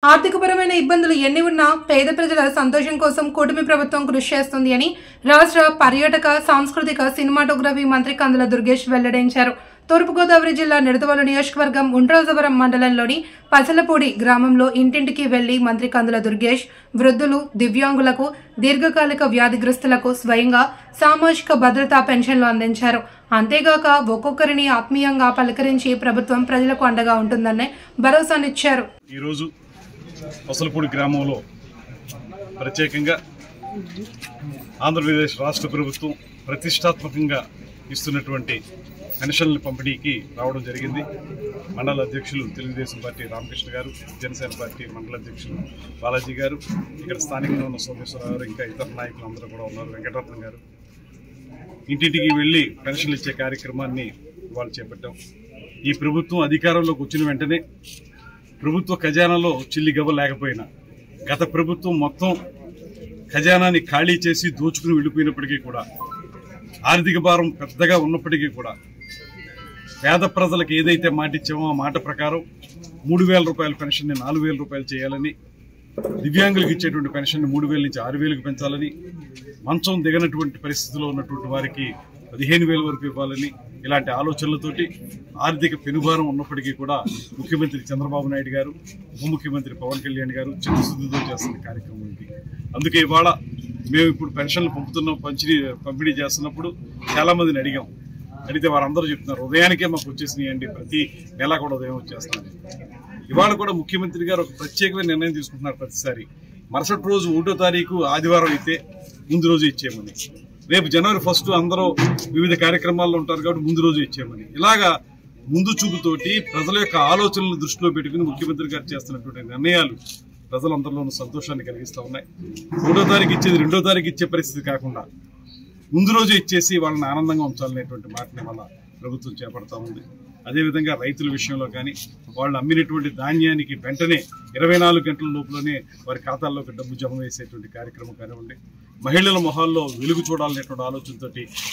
ఆర్థికపరమైన ఇబ్బందులు ఎన్ని ఉన్నా పేద ప్రజల సంతోషం కోసం కూటమి ప్రభుత్వం కృషి చేస్తుంది అని రాష్ట్ర పర్యాటక సాంస్కృతిక సినిమాటోగ్రఫీ మంత్రి కందుల దుర్గేష్ వెల్లడించారు. తూర్పుగోదావరి జిల్లా నిడదవోలు నియోజకవర్గం ఉండ్రాజవరం మండలంలోని పసలపూడి గ్రామంలో ఇంటింటికి వెళ్లి మంత్రి కందుల దుర్గేష్ వృద్ధులు, దివ్యాంగులకు, దీర్ఘకాలిక వ్యాధిగ్రస్తులకు స్వయంగా సామాజిక భద్రతా పెన్షన్లు అందించారు. అంతేగాక ఒక్కొక్కరిని ఆత్మీయంగా పలకరించి ప్రభుత్వం ప్రజలకు అండగా ఉంటుందనే భరోసానిచ్చారు. పసలపూడి గ్రామంలో ప్రత్యేకంగా ఆంధ్రప్రదేశ్ రాష్ట్ర ప్రభుత్వం ప్రతిష్టాత్మకంగా ఇస్తున్నటువంటి పెన్షన్ల పంపిణీకి రావడం జరిగింది. మండల అధ్యక్షులు తెలుగుదేశం పార్టీ రామకృష్ణ గారు, జనసేన పార్టీ మండల అధ్యక్షులు బాలాజీ గారు, ఇక్కడ స్థానికంగా ఉన్న సోమేశ్వరరావు గారు, ఇంకా ఇతర నాయకులు అందరూ కూడా ఉన్నారు. వెంకటరత్నం గారు ఇంటింటికి వెళ్ళి పెన్షన్లు ఇచ్చే కార్యక్రమాన్ని వాళ్ళు చేపట్టాం. ఈ ప్రభుత్వం అధికారంలోకి వచ్చిన వెంటనే ప్రభుత్వ ఖజానాలో చిల్లిగవ్వ లేకపోయినా గత ప్రభుత్వం మొత్తం ఖజానాన్ని ఖాళీ చేసి దోచుకుని వెళ్ళిపోయినప్పటికీ కూడా, ఆర్థిక భారం పెద్దగా ఉన్నప్పటికీ కూడా పేద ప్రజలకు ఏదైతే మాట ఇచ్చామో ఆ మాట ప్రకారం 3,000 రూపాయల పెన్షన్ని 4,000 రూపాయలు చేయాలని, దివ్యాంగులకు ఇచ్చేటువంటి పెన్షన్ని 3,000 నుంచి 6,000కు పెంచాలని, మంచం దిగనటువంటి పరిస్థితిలో ఉన్నటువంటి వారికి 15,000 వరకు ఇవ్వాలని, ఇలాంటి ఆలోచనలతోటి ఆర్థిక పెనుభారం ఉన్నప్పటికీ కూడా ముఖ్యమంత్రి చంద్రబాబు నాయుడు గారు, ఉప ముఖ్యమంత్రి పవన్ కళ్యాణ్ గారు చిత్తశుద్ధితో చేస్తున్న కార్యక్రమం ఇది. అందుకే ఇవాళ మేము ఇప్పుడు పెన్షన్లు పంపిణీ చేస్తున్నప్పుడు చాలా మందిని అడిగితే వారందరూ చెప్తున్నారు ఉదయానికే మాకు వచ్చేసినాయండి, ప్రతి నెల కూడా ఉదయం వచ్చేస్తున్నారు. ఇవాళ కూడా ముఖ్యమంత్రి గారు ఒక ప్రత్యేకమైన నిర్ణయం తీసుకుంటున్నారు. ప్రతిసారి మరుసటి రోజు 1వ తారీఖు ఆదివారం అయితే ముందు రోజు ఇచ్చేయమని, రేపు జనవరి 1 అందరూ వివిధ కార్యక్రమాల్లో ఉంటారు కాబట్టి ముందు రోజు ఇచ్చేయమని, ఇలాగా ముందు చూపుతోటి ప్రజల యొక్క ఆలోచనలను దృష్టిలో పెట్టుకుని ముఖ్యమంత్రి గారు చేస్తున్నటువంటి నిర్ణయాలు ప్రజలందరిలోనూ సంతోషాన్ని కలిగిస్తూ ఉన్నాయి. 1వ తారీఖు ఇచ్చేది 2వ తారీఖు ఇచ్చే పరిస్థితి కాకుండా ముందు రోజు ఇచ్చేసి వాళ్ళని ఆనందంగా ఉంచాలనేటువంటి మాటని మన ప్రభుత్వం చేపడతా ఉంది. అదేవిధంగా రైతుల విషయంలో కానీ వాళ్ళు అమ్మినటువంటి ధాన్యానికి వెంటనే 24 గంటల లోపలనే వారి ఖాతాల్లోకి డబ్బు జమ వేసేటువంటి కార్యక్రమం కానివ్వండి, మహిళల మొహాల్లో వెలుగు చూడాలనేటువంటి ఆలోచనతో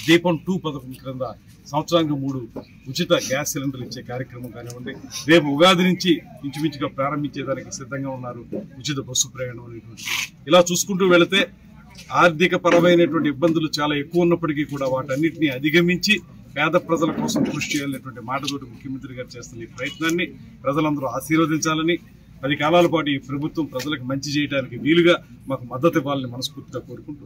దీపం 2 పథకం క్రింద సంవత్సరానికి 3 ఉచిత గ్యాస్ సిలిండర్లు ఇచ్చే కార్యక్రమం కానివ్వండి, రేపు ఉగాది నుంచి ఇంచుమించుగా ప్రారంభించేదానికి సిద్ధంగా ఉన్నారు ఉచిత బస్సు ప్రయాణం అనేటువంటి. ఇలా చూసుకుంటూ వెళితే ఆర్థిక పరమైనటువంటి ఇబ్బందులు చాలా ఎక్కువ ఉన్నప్పటికీ కూడా వాటన్నిటిని అధిగమించి పేద ప్రజల కోసం కృషి చేయాలనేటువంటి మాటతోటి ముఖ్యమంత్రి గారు చేస్తున్న ఈ ప్రయత్నాన్ని ప్రజలందరూ ఆశీర్వదించాలని, 10 కాలాల పాటు ఈ ప్రభుత్వం ప్రజలకు మంచి చేయడానికి వీలుగా మాకు మద్దతు ఇవ్వాలని మనస్ఫూర్తిగా కోరుకుంటూ